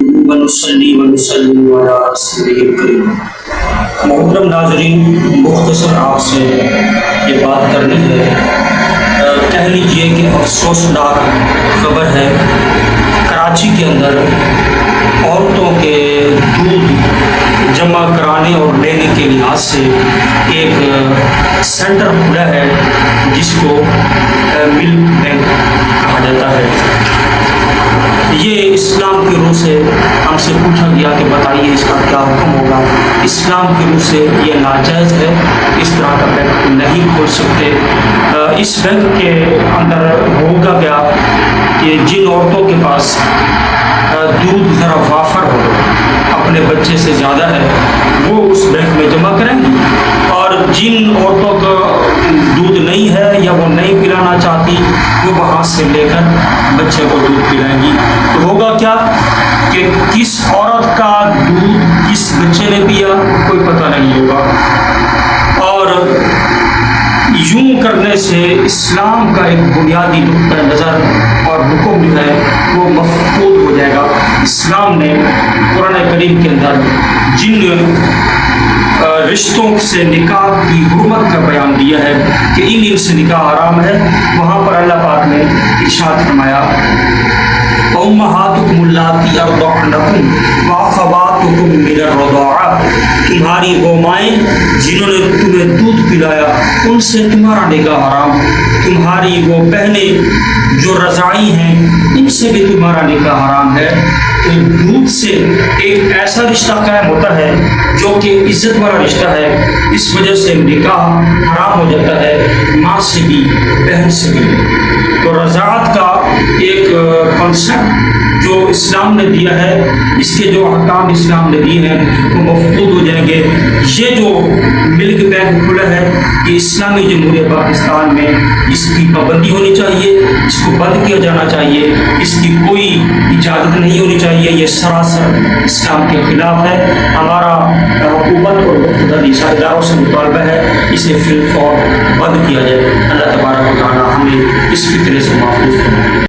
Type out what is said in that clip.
ونصلی ونسلم علی رسولہ الکریم۔ محترم ناظرین، مختصر آپ سے یہ بات کرنی ہے، کہہ لیجئے کہ افسوسناک خبر ہے۔ کراچی کے اندر عورتوں کے دودھ جمع کرانے اور لینے کے لحاظ سے ایک سینٹر کھلا ہے جس کو ملک بینک کہا جاتا ہے۔ یہ اسلام کی روح سے ہم سے پوچھا گیا کہ بتائیے اس کا کیا حکم ہوگا۔ اسلام کی روح سے یہ ناجائز ہے، اس طرح کا بینک نہیں کھول سکتے۔ اس بینک کے اندر ہوگا کیا کہ جن عورتوں کے پاس دودھ ذرا وافر ہو، اپنے بچے سے زیادہ ہے، وہ اس بینک میں جمع کریں گی، اور جن عورتوں کا دودھ نہیں ہے یا وہ نہیں پلانا چاہتی، وہ وہاں سے لے کر بچے کو دودھ پلائیں گی۔ تو ہوگا کیا کہ کس عورت کا دودھ کس بچے نے پیا کوئی پتہ نہیں ہوگا، اور یوں کرنے سے اسلام کا ایک بنیادی نقطہ نظر اور حکم جو ہے وہ مفقود ہو جائے گا۔ اسلام نے قرآن کریم کے اندر جن رشتوں سے نکاح کی حرمت کا بیان دیا ہے کہ ان سے نکاح حرام ہے، وہاں پر اللہ پاک نے ارشاد فرمایا أُمَّهَاتُكُمُ اللَّاتِي أَرْضَعْنَكُمْ وَأَخَوَاتُكُم مِّنَ الرَّضَاعَةِ، تمہاری وہ مائیں جنہوں نے تمہیں دودھ پلایا ان سے تمہارا نکاح حرام، تمہاری وہ بہنیں جو رضاعی ہیں ان سے بھی تمہارا نکاح حرام ہے۔ تو دودھ سے ایک ایسا رشتہ قائم ہوتا ہے جو کہ عزت والا رشتہ ہے، اس وجہ سے نکاح حرام ہو جاتا ہے، ماں سے بھی بہن سے بھی۔ تو رضاعت کا ایک کنسپٹ جو اسلام نے دیا ہے، اس کے جو احکام اسلام نے دیے ہیں وہ مفقود ہو جائیں گے۔ یہ جو ملک بینک کھلا ہے یہ اسلامی جمہوریہ پاکستان میں اس کی پابندی ہونی چاہیے، اس کو بند کیا جانا چاہیے، اس کی کوئی اجازت نہیں ہونی چاہیے، یہ سراسر اسلام کے خلاف ہے۔ ہمارا حکومت اور مقتدر اداروں سے مطالبہ ہے اسے فی الفور بند کیا جائے۔ اللہ تبارک و تعالی ہمیں اس فتنے سے محفوظ کرے۔